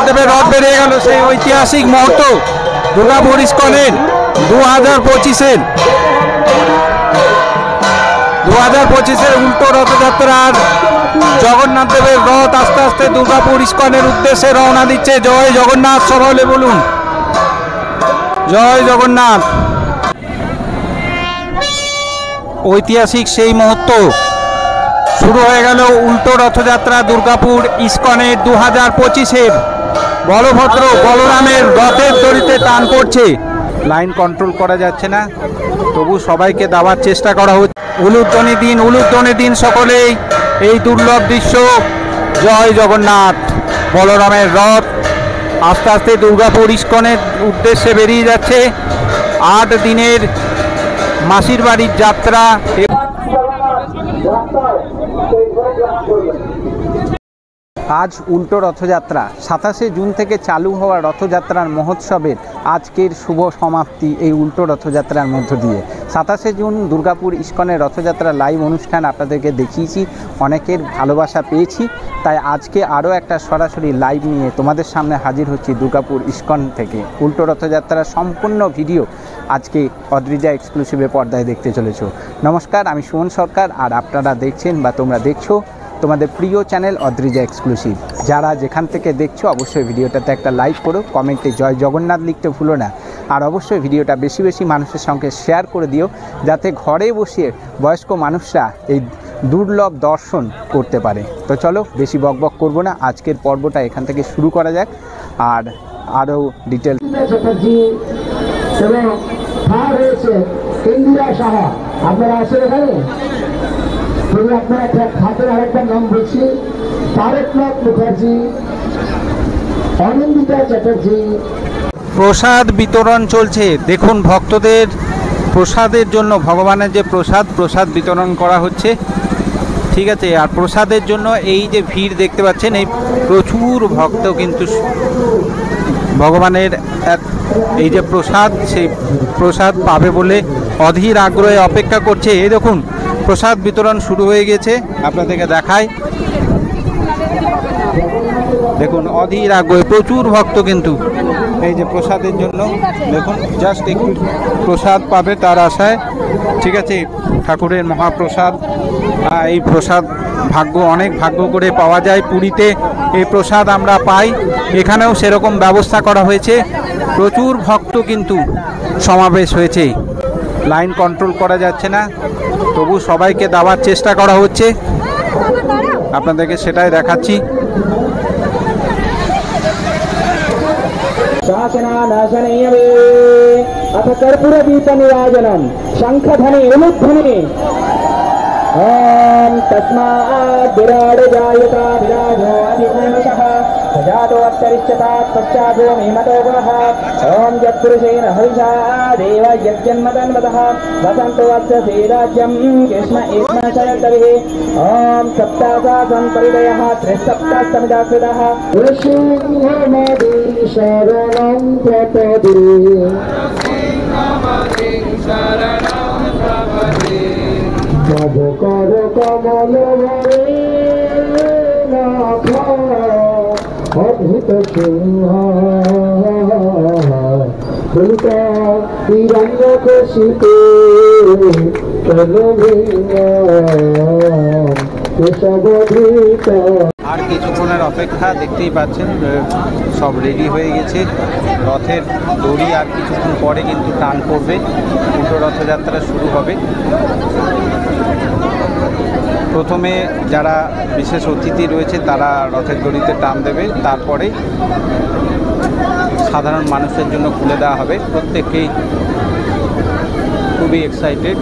দেবের রথ বেরিয়ে গেল, সেই ঐতিহাসিক মুহূর্ত দুর্গাপুর ইস্কনের 2025-এর উল্টো রথযাত্রার জগন্নাথ দেবের রথ আস্তে আস্তে দুর্গাপুর ইস্কনের উদ্দেশ্যে রওনা দিচ্ছে। জয় জগন্নাথ, সকলে বলুন জয় জগন্নাথ। ঐতিহাসিক সেই মুহূর্ত শুরু হয়ে গেল উল্টো রথযাত্রা দুর্গাপুর ইস্কনের 2025-এর। বলভদ্র বলরামের রথের দড়িতে টান পড়ছে, লাইন কন্ট্রোল করা যাচ্ছে না, তবু সবাইকে দেওয়ার চেষ্টা করা হচ্ছে। উলুধ্বনি দিন সকলেই এই দুর্লভ দৃশ্য। জয় জগন্নাথ। বলরামের রথ আস্তে আস্তে দুর্গাপুর ইস্কনের উদ্দেশ্যে বেরিয়ে যাচ্ছে। 8 দিনের মাসির বাড়ির যাত্রা। আজ উল্টো রথযাত্রা, 27শে জুন থেকে চালু হওয়া রথযাত্রার মহোৎসবের আজকের শুভ সমাপ্তি এই উল্টো রথযাত্রার মধ্য দিয়ে। 27শে জুন দুর্গাপুর ইস্কনের রথযাত্রার লাইভ অনুষ্ঠান আপনাদেরকে দেখিয়েছি, অনেকের ভালোবাসা পেয়েছি, তাই আজকে আরও একটা সরাসরি লাইভ নিয়ে তোমাদের সামনে হাজির হচ্ছি দুর্গাপুর ইস্কন থেকে। উল্টো রথযাত্রার সম্পূর্ণ ভিডিও আজকে অদ্রিজা এক্সক্লুসিভে পর্দায় দেখতে চলেছ। নমস্কার, আমি সুমন সরকার, আর আপনারা দেখছেন বা তোমরা দেখছো তোমাদের প্রিয় চ্যানেল অদ্রিজা এক্সক্লুসিভ। যারা যেখান থেকে দেখছো অবশ্যই ভিডিওটাতে একটা লাইক করো, কমেন্টে জয় জগন্নাথ লিখতে ভুলো না, আর অবশ্যই ভিডিওটা বেশি বেশি মানুষের সঙ্গে শেয়ার করে দিও, যাতে ঘরে বসে বয়স্ক মানুষরা এই দুর্লভ দর্শন করতে পারে। তো চলো বেশি বকবক করবো না, আজকের পর্বটা এখান থেকে শুরু করা যাক। আর আরও ডিটেল আপনারা আসেন এখানে। আপনারা হাতের আরেকবার নাম বলছি, তারকনাথ মুখার্জি, অনিন্দিতা চ্যাটার্জি। প্রসাদ বিতরণ চলছে, দেখুন ভক্তদের প্রসাদের জন্য, ভগবানের যে প্রসাদ বিতরণ করা হচ্ছে, ঠিক আছে। আর প্রসাদের জন্য এই যে ভিড় দেখতে পাচ্ছেন, এই প্রচুর ভক্ত কিন্তু ভগবানের এই যে প্রসাদ, সেই প্রসাদ পাবে বলে অধীর আগ্রহে অপেক্ষা করছে। এই দেখুন প্রসাদ বিতরণ শুরু হয়ে গেছে, আপনাদেরকে দেখায়, দেখুন অধীর আগ্রহে প্রচুর ভক্ত কিন্তু এই যে প্রসাদের জন্য, দেখুন জাস্ট একটু প্রসাদ পাবে তার আশায়, ঠিক আছে। ঠাকুরের মহাপ্রসাদ, এই প্রসাদ অনেক ভাগ্য করে পাওয়া যায়। পুরীতে এই প্রসাদ আমরা পাই, এখানেও সেরকম ব্যবস্থা করা হয়েছে। প্রচুর ভক্ত কিন্তু সমাবেশ হয়েছে, লাইন কন্ট্রোল করা যাচ্ছে না, তবু সবাইকে দেওয়ার চেষ্টা করা হচ্ছে, আপনাদেরকে সেটাই দেখাচ্ছি। কর্পূর দীপ নিরাজনম শঙ্খধ্বনি উলুধ্বনি ओम तस्मात् विराड जायता विराजो अधिपुरुषः सजातो अत्तरिष्यतात् पश्चातो मेमतो गुणः ओम यत्पुरुषेण हविषा देव यज्जन्मतन्वतः वसन्तो अस्य श्रीराज्यं कृष्ण एष्म शरद्भिः ओम सप्तासासं परिदयः त्रिसप्तास्तमिदाकृतः ऋषिर्मदि शरणं प्रपदे जब कर कमल अद्भुत सिंह तिरंग कोशिते আর কিছুক্ষণের অপেক্ষা, দেখতেই পাচ্ছেন সব রেডি হয়ে গেছে। রথের দড়ি আর কিছুক্ষণ পরে কিন্তু টান পড়বে, উল্টো রথযাত্রা শুরু হবে। প্রথমে যারা বিশেষ অতিথি রয়েছে তারা রথের দড়িতে টান দেবে, তারপরে সাধারণ মানুষের জন্য খুলে দেওয়া হবে। প্রত্যেকেই খুবই এক্সাইটেড।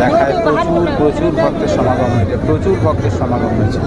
দেখায় প্রচুর ভক্তের সমাগম হয়েছে, প্রচুর ভক্তের সমাগম হয়েছে।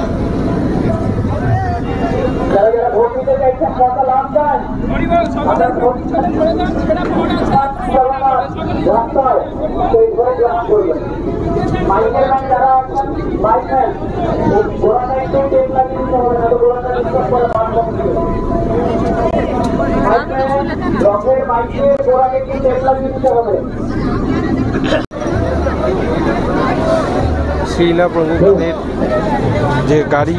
শ্রীলা প্রভুপাদের যে গাড়ি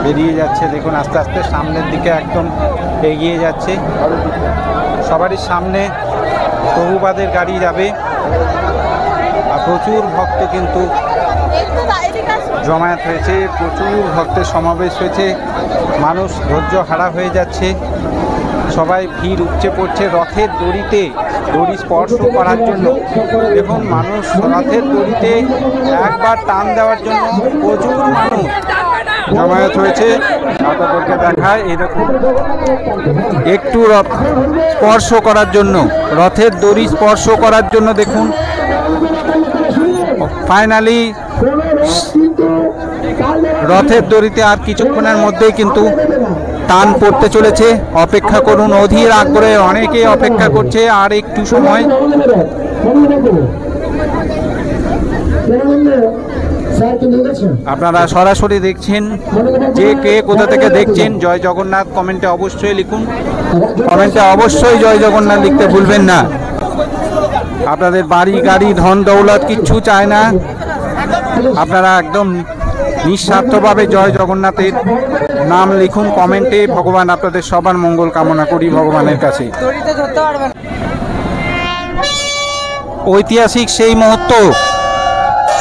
বেরিয়ে যাচ্ছে, দেখুন আস্তে আস্তে সামনের দিকে একদম এগিয়ে যাচ্ছে। সবারই সামনে প্রভুপাদের গাড়ি যাবে, আর প্রচুর ভক্ত কিন্তু জমায়েত হয়েছে, প্রচুর ভক্তের সমাবেশ হয়েছে। মানুষ ধৈর্য হারা হয়ে যাচ্ছে, সবাই ভিড় উপচে পড়ছে রথের দড়িতে, দড়ি স্পর্শ করার জন্য। দেখুন মানুষ রথের দড়িতে একবার টান দেওয়ার জন্য প্রচুর মানুষ জমায়েত হয়েছে। আপনাদেরকে দেখায় এরকম একটু রথ স্পর্শ করার জন্য, রথের দড়ি স্পর্শ করার জন্য দেখুন ফাইনালি রথের দড়িতে আর কিছুক্ষণের মধ্যেই কিন্তু টান পড়তে চলেছে। অপেক্ষা করুন, অধীর আগ্রহে অনেকেই অপেক্ষা করছে। আর একটু সময় আপনারা সরাসরি দেখছেন, যে কে কোথা থেকে দেখছেন জয় জগন্নাথ কমেন্টে অবশ্যই লিখুন, কমেন্টে অবশ্যই জয় জগন্নাথ লিখতে ভুলবেন না। আপনাদের বাড়ি গাড়ি ধন দৌলত কিচ্ছু চায় না, আপনারা একদম নিঃস্বার্থভাবে জয় জগন্নাথের নাম লিখুন কমেন্টে। ভগবান আপনাদের সবার মঙ্গল কামনা করি ভগবানের কাছে। ঐতিহাসিক সেই মুহূর্ত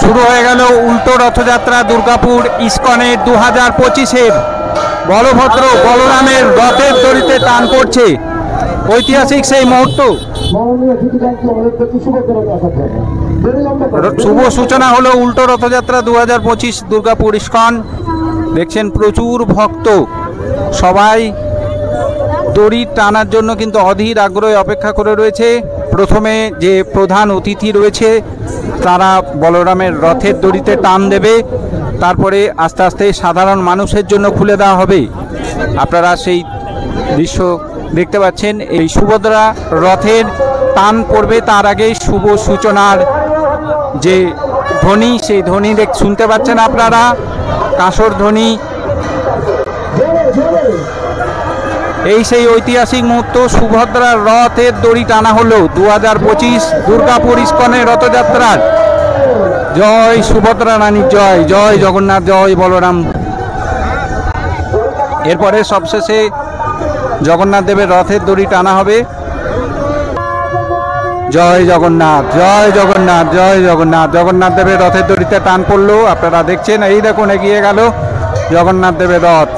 শুরু হয়ে গেল উল্টো রথযাত্রা দুর্গাপুর ইস্কনের 2025-এর বলভদ্র বলরামের রথের দড়িতে টান পড়ছে। ঐতিহাসিক সেই মুহূর্ত, শুভ সূচনা হলো উল্টো রথযাত্রা 2025 দুর্গাপুর ইস্কন। দেখছেন প্রচুর ভক্ত, সবাই দড়ি টানার জন্য কিন্তু অধীর আগ্রহে অপেক্ষা করে রয়েছে। প্রথমে যে প্রধান অতিথি রয়েছে তারা বলরামের রথের দড়িতে টান দেবে, তারপরে আস্তে আস্তে সাধারণ মানুষের জন্য খুলে দেওয়া হবে। আপনারা সেই দৃশ্য দেখতে পাচ্ছেন। এই সুভদ্রা রথের টান পড়বে, তার আগে শুভ সূচনার যে ধ্বনি, সেই ধ্বনি শুনতে পাচ্ছেন আপনারা, কাঁসর ধ্বনি। এই সেই ঐতিহাসিক মুহূর্ত, সুভদ্রার রথের দড়ি টানা হলো 2025 দুর্গাপুর ইস্কনের রথযাত্রার। জয় সুভদ্রা রানী জয়, জয় জগন্নাথ, জয় বলরাম। এরপরে সবশেষে জগন্নাথ দেবের রথের দড়ি টানা হবে। জয় জগন্নাথ, জয় জগন্নাথ, জয় জগন্নাথ। জগন্নাথ দেবের রথের দড়িতে টান পড়লো, আপনারা দেখছেন। এই দেখুন এগিয়ে গেল জগন্নাথ দেবের রথ।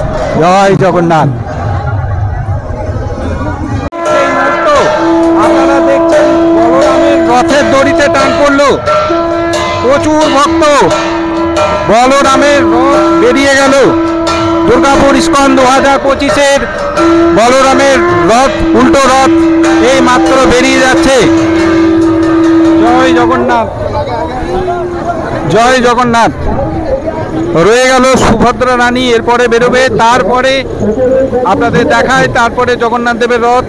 জয় জগন্নাথ। আপনারা দেখছেন বলরামের রথের দড়িতে টান পড়লো, প্রচুর ভক্ত, বলরামের রথ বেরিয়ে গেল। দুর্গাপুর ইস্কন 2025-এর বলরামের রথ, উল্টো রথ এই মাত্র বেরিয়ে যাচ্ছে। জয় জগন্নাথ, জয় জগন্নাথ। রয়ে গেল সুভদ্রা রানী, এরপরে বেরোবে। তারপরে আপনাদের দেখায়, তারপরে জগন্নাথ দেবের রথ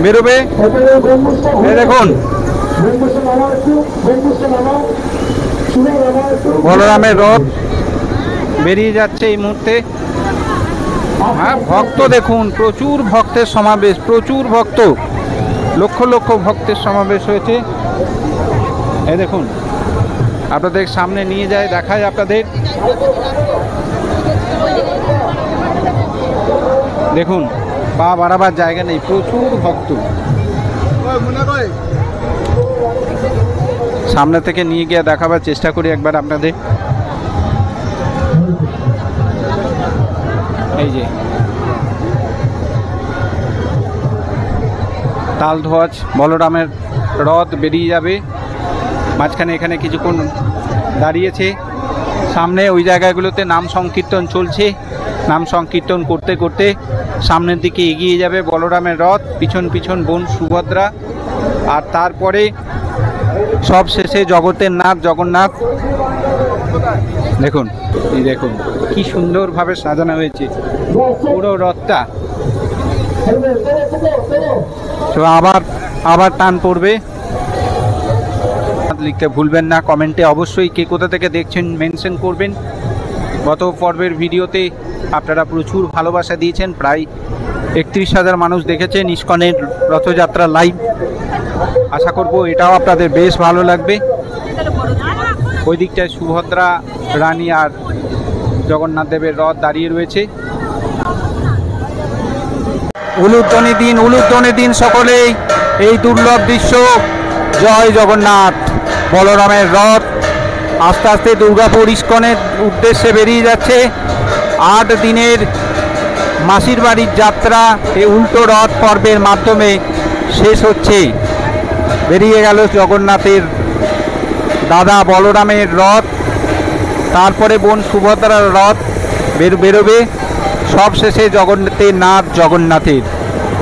বেরোবে। এই দেখুন বলরামের রথ বেরিয়ে যাচ্ছে এই মুহূর্তে। ভক্ত দেখুন, প্রচুর ভক্তের সমাবেশ, প্রচুর ভক্ত, লক্ষ লক্ষ ভক্তের সমাবেশ হয়েছে। এই দেখুন আপনাদের সামনে নিয়ে যায়, দেখায় আপনাদের। দেখুন পা বাড়াবার জায়গা নেই, প্রচুর ভক্ত। সামনে থেকে নিয়ে গিয়ে দেখাবার চেষ্টা করি একবার আপনাদের। এই যে তালধ্বজ বলরামের রথ বেরিয়ে যাবে, মাঝখানে এখানে কিছুক্ষণ দাঁড়িয়েছে। সামনে ওই জায়গাগুলোতে নাম সংকীর্তন চলছে, নাম সংকীর্তন করতে করতে সামনের দিকে এগিয়ে যাবে বলরামের রথ, পিছন পিছন বোন সুভদ্রা। আর তারপরে সব শেষে জগতের নাথ জগন্নাথ। দেখুন, এই দেখুন কি সুন্দরভাবে সাজানো হয়েছে পুরো রথটা। তো আবার টান পড়বে। লিখতে ভুলবেন না, কমেন্টে অবশ্যই কে কোথা থেকে দেখছেন মেনশন করবেন। গত পর্বের ভিডিওতে আপনারা প্রচুর ভালোবাসা দিয়েছেন, প্রায় 31,000 মানুষ দেখেছেন ইস্কনের রথযাত্রা লাইভ। আশা করব এটাও আপনাদের বেশ ভালো লাগবে। ওই দিকটায় সুভদ্রা রানী আর জগন্নাথ দেবের রথ দাঁড়িয়ে রয়েছে। উলুধ্বনি দিন সকলেই এই দুর্লভ দৃশ্য। জয় জগন্নাথ। বলরামের রথ আস্তে আস্তে দুর্গাপুর ইস্কনের উদ্দেশ্যে বেরিয়ে যাচ্ছে। 8 দিনের মাসির বাড়ির যাত্রা এই উল্টো রথ পর্বের মাধ্যমে শেষ হচ্ছে। বেরিয়ে গেল জগন্নাথের দাদা বলরামের রথ, তারপরে বোন সুভদ্রার রথ বেরোবে, সব শেষে জগন্নাথের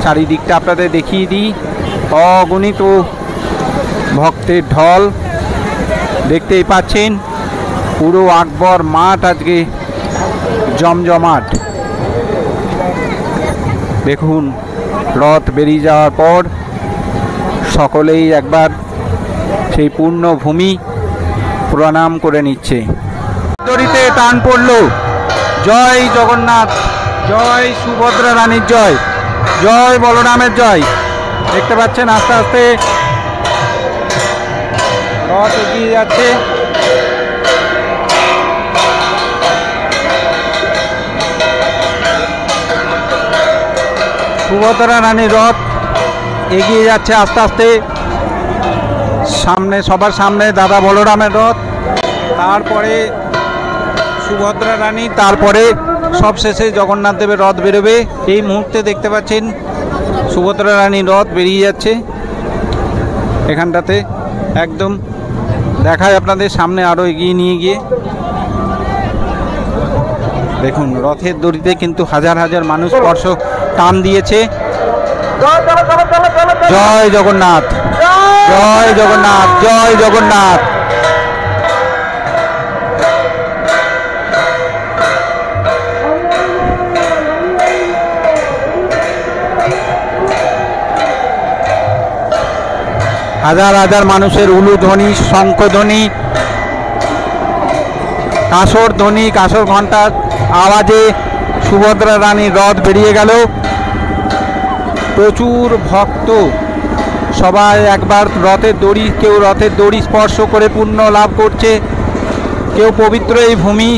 চারিদিকটা আপনাদের দেখিয়ে দিই। অগণিত ভক্তের ঢল দেখতেই পাচ্ছেন। পুরো আকবর মাঠ আজকে জমজমাট। দেখুন রথ বেরিয়ে যাওয়ার পর সকলেই একবার সেই পূর্ণ ভূমি প্রণাম করে নিচ্ছে। দড়িতে টান পড়ল। জয় জগন্নাথ, জয় সুভদ্রা রানীর জয়, জয় বলরামের জয়। দেখতে পাচ্ছেন আস্তে আস্তে রথ এগিয়ে যাচ্ছে। সুভদ্রা রানীর রথ এগিয়ে যাচ্ছে আস্তে আস্তে। সামনে সবার সামনে দাদা বলরামের রথ, তারপরে সুভদ্রা রানী, তারপরে সবশেষে জগন্নাথ দেবের রথ বেরোবে। এই মুহূর্তে দেখতে পাচ্ছেন সুভদ্রা রানীর রথ বেরিয়ে যাচ্ছে এখানটাতে। একদম দেখায় আপনাদের সামনে, আরও এগিয়ে নিয়ে গিয়ে দেখুন রথের দড়িতে কিন্তু হাজার হাজার মানুষ স্পর্শ টান দিয়েছে। জয় জগন্নাথ, জয় জগন্নাথ, জয় জগন্নাথ। হাজার হাজার মানুষের উলুধ্বনি, শঙ্খধ্বনি, কাঁসর ধ্বনি, কাঁসর ঘণ্টার আওয়াজে সুভদ্রা রানীর রথ বেরিয়ে গেল। প্রচুর ভক্ত সবাই একবার রথের দড়ি, কেউ রথের দড়ি স্পর্শ করে পুণ্য লাভ করছে, কেউ পবিত্র এই ভূমি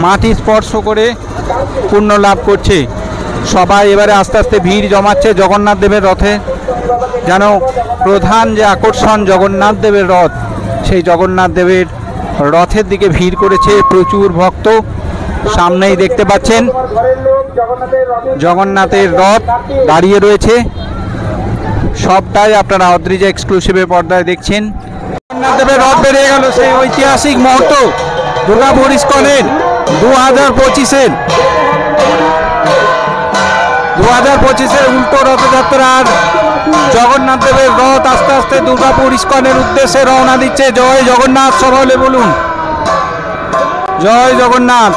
মাটি স্পর্শ করে পুণ্য লাভ করছে। সবাই এবারে আস্তে আস্তে ভিড় জমাচ্ছে জগন্নাথ দেবের রথে। যেন প্রধান যে আকর্ষণ জগন্নাথ দেবের রথ, সেই জগন্নাথ দেবের রথের দিকে ভিড় করেছে প্রচুর ভক্ত। সামনেই দেখতে পাচ্ছেন জগন্নাথের রথ দাঁড়িয়ে রয়েছে। সবটাই আপনারা অদ্রিজা এক্সক্লুসিভের পর্দায় দেখছেন। জগন্নাথ দেবের রথ বেরিয়ে গেল, সেই ঐতিহাসিক মুহূর্ত দুর্গাপুর ইস্কনের 2025-এর উল্টো রথযাত্রার জগন্নাথ দেবের রথ আস্তে আস্তে দুর্গাপুর ইস্কনের উদ্দেশ্যে রওনা দিচ্ছে। জয় জগন্নাথ, সবাই বলুন জয় জগন্নাথ।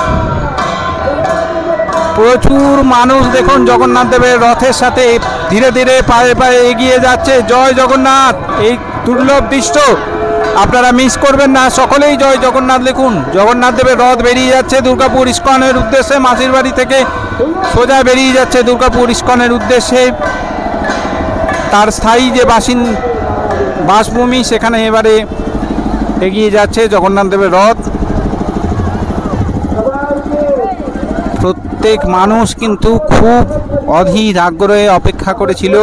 প্রচুর মানুষ দেখুন জগন্নাথ দেবের রথের সাথে ধীরে ধীরে পায়ে পায়ে এগিয়ে যাচ্ছে। জয় জগন্নাথ। এই দুর্লভ দৃশ্য আপনারা মিস করবেন না, সকলেই জয় জগন্নাথ লিখুন। জগন্নাথ দেবের রথ বেরিয়ে যাচ্ছে দুর্গাপুর ইস্কনের উদ্দেশ্যে। মাসির বাড়ি থেকে সোজা বেরিয়ে যাচ্ছে দুর্গাপুর ইস্কনের উদ্দেশ্যে। তার স্থায়ী যে বাসভূমি, সেখানে এবারে এগিয়ে যাচ্ছে জগন্নাথ দেবের রথ। প্রত্যেক মানুষ কিন্তু খুব অধীর আগ্রহে অপেক্ষা করেছিল।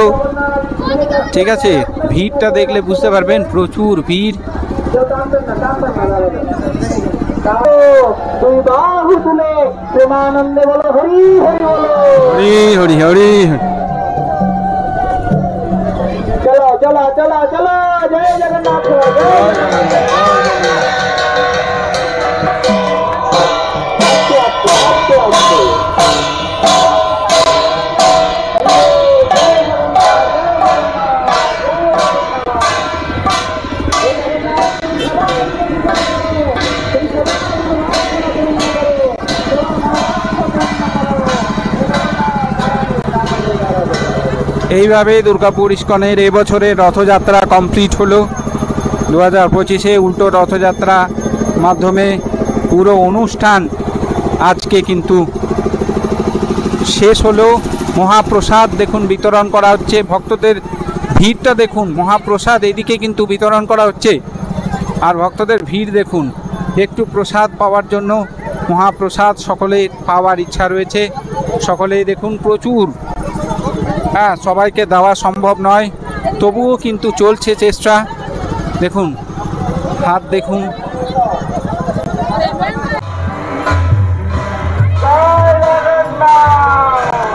ঠিক আছে, ভিড়টা দেখলে বুঝতে পারবেন প্রচুর ভিড়। হরি হরি হরি। चलो चलो चलो चलो जय जगन्नाथ। এইভাবে দুর্গাপুর ইস্কনের এবছরের রথযাত্রা কমপ্লিট হলো। 2025-এ উল্টো রথযাত্রা মাধ্যমে পুরো অনুষ্ঠান আজকে কিন্তু শেষ হলো। মহাপ্রসাদ দেখুন বিতরণ করা হচ্ছে, ভক্তদের ভিড়টা দেখুন। মহাপ্রসাদ এদিকে কিন্তু বিতরণ করা হচ্ছে। আর ভক্তদের ভিড় দেখুন। একটু প্রসাদ পাওয়ার জন্য, মহাপ্রসাদ সকলের পাওয়ার ইচ্ছা রয়েছে। সকলেই দেখুন প্রচুর, হ্যাঁ সবাইকে দেওয়া সম্ভব নয়, তবুও কিন্তু চলছে চেষ্টা। দেখুন হাত দেখুন।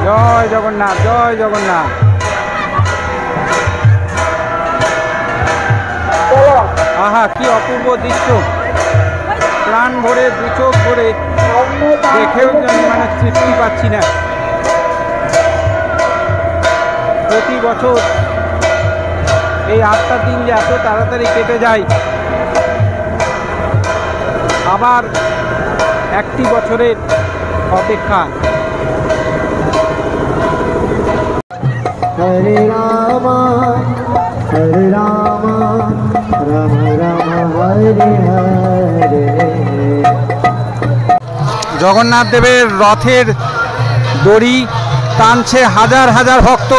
জয় জগন্নাথ, জয় জগন্নাথ। আহা কি অপূর্ব দৃশ্য, প্রাণ ভরে দু চোখ ভরে দেখেও মানে তৃপ্তি পাচ্ছি না। প্রতি বছর এই 8টা দিন যে এত তাড়াতাড়ি কেটে যায়, আবার একটি বছরের অপেক্ষা। হরে রাম রাম রাম হরে হরে। জগন্নাথ দেবের রথের দড়ি টানছে হাজার হাজার ভক্ত।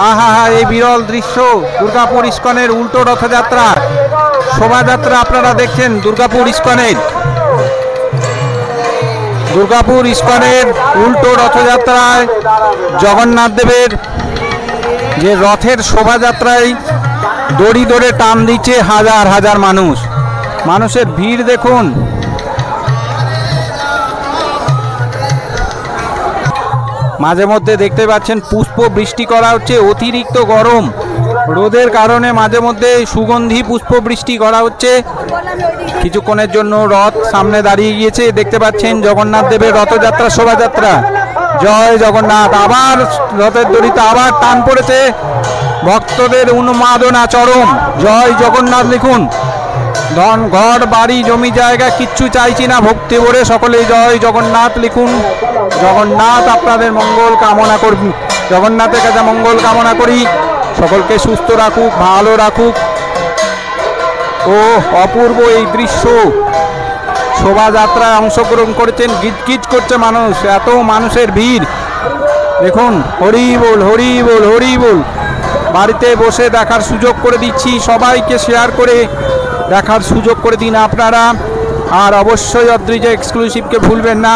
আহা হা, এই বিরল দৃশ্য দুর্গাপুর ইস্কনের উল্টো রথযাত্রা শোভাযাত্রা আপনারা দেখছেন। দুর্গাপুর ইস্কনের উল্টো রথযাত্রায় জগন্নাথ দেবের যে রথের শোভাযাত্রায় দড়ি ধরে টান দিচ্ছে হাজার হাজার মানুষ। মানুষের ভিড় দেখুন। মাঝে মধ্যে দেখতে পাচ্ছেন পুষ্প বৃষ্টি করা হচ্ছে। অতিরিক্ত গরম রোদের কারণে মাঝে মধ্যে সুগন্ধি পুষ্প বৃষ্টি করা হচ্ছে। কিছুক্ষণের জন্য রথ সামনে দাঁড়িয়ে গিয়েছে। দেখতে পাচ্ছেন জগন্নাথ দেবের রথযাত্রা শোভাযাত্রা। জয় জগন্নাথ। আবার রথের দড়িতে আবার টান পড়েছে, ভক্তদের উন্মাদনা চরম। জয় জগন্নাথ লিখুন। ধন ঘর বাড়ি জমি জায়গা কিচ্ছু চাইছি না, ভক্তি ভরে সকলেই জয় জগন্নাথ লিখুন। জগন্নাথ আপনাদের মঙ্গল কামনা করবি, জগন্নাথের কাছে মঙ্গল কামনা করি। সকলকে সুস্থ রাখুক, ভালো রাখুক। ও অপূর্ব এই দৃশ্য। শোভাযাত্রায় অংশগ্রহণ করেছেন, গিজগিজ করছে মানুষ, এত মানুষের ভিড় দেখুন। হরি বল, হরি বল, হরি বল। বাড়িতে বসে দেখার সুযোগ করে দিচ্ছি, সবাইকে শেয়ার করে দেখার সুযোগ করে দিন আপনারা। আর অবশ্যই অদ্রিজা এক্সক্লুসিভকে ভুলবেন না,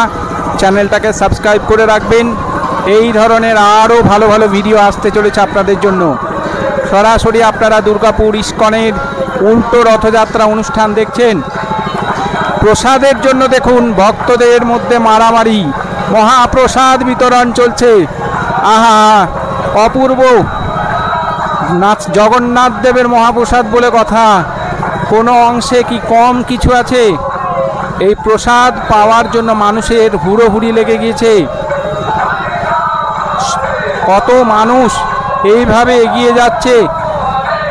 চ্যানেলটাকে সাবস্ক্রাইব করে রাখবেন। এই ধরনের আরও ভালো ভালো ভিডিও আসতে চলেছে আপনাদের জন্য। সরাসরি আপনারা দুর্গাপুর ইস্কনের উল্টো রথযাত্রা অনুষ্ঠান দেখছেন। প্রসাদের জন্য দেখুন ভক্তদের মধ্যে মারামারি, মহাপ্রসাদ বিতরণ চলছে। আহা অপূর্ব নাচ। জগন্নাথ দেবের মহাপ্রসাদ বলে কথা, কোনো অংশে কি কম কিছু আছে? এই প্রসাদ পাওয়ার জন্য মানুষের হুড়োহুড়ি লেগে গিয়েছে। কত মানুষ এইভাবে এগিয়ে যাচ্ছে।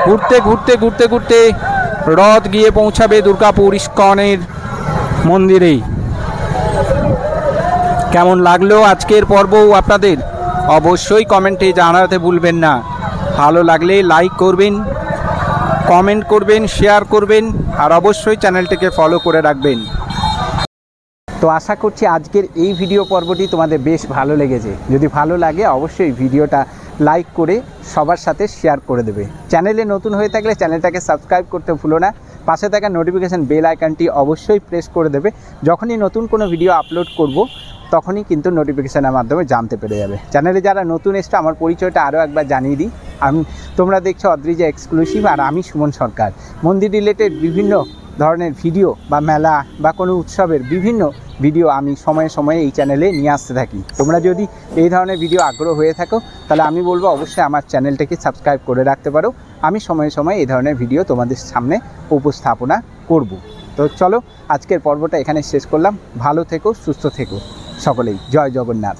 ঘুরতে ঘুরতে ঘুরতে ঘুরতে রথ গিয়ে পৌঁছাবে দুর্গাপুর ইস্কনের মন্দিরে। কেমন লাগলো আজকের পর্ব আপনাদের? অবশ্যই কমেন্টে জানাতে ভুলবেন না। ভালো লাগলে লাইক করবেন, কমেন্ট করবেন, শেয়ার করবেন, আর অবশ্যই চ্যানেলটিকে ফলো করে রাখবেন। তো আশা করছি আজকের এই ভিডিও পর্বটি তোমাদের বেশ ভালো লেগেছে। যদি ভালো লাগে অবশ্যই ভিডিওটা লাইক করে সবার সাথে শেয়ার করে দেবে। চ্যানেলে নতুন হয়ে থাকলে চ্যানেলটাকে সাবস্ক্রাইব করতে ভুলো না। পাশে থাকা নোটিফিকেশান বেল আইকনটি অবশ্যই প্রেস করে দেবে। যখনই নতুন কোনো ভিডিও আপলোড করব তখনই কিন্তু নোটিফিকেশানের মাধ্যমে জানতে পেরে যাবে। চ্যানেলে যারা নতুন এসছে আমার পরিচয়টা আরও একবার জানিয়ে দিই। তোমরা দেখছো অদ্রিজা এক্সক্লুসিভ, আর আমি সুমন সরকার। মন্দির রিলেটেড বিভিন্ন ধরনের ভিডিও বা মেলা বা কোনো উৎসবের বিভিন্ন ভিডিও আমি সময়ে সময়ে এই চ্যানেলে নিয়ে আসতে থাকি। তোমরা যদি এই ধরনের ভিডিও আগ্রহ হয়ে থাকো তাহলে আমি বলবো অবশ্যই আমার চ্যানেলটাকে সাবস্ক্রাইব করে রাখতে পারো। আমি সময়ে সময়ে এই ধরনের ভিডিও তোমাদের সামনে উপস্থাপনা করব। তো চলো আজকের পর্বটা এখানে শেষ করলাম। ভালো থেকো, সুস্থ থেকো সকলেই। জয় জগন্নাথ।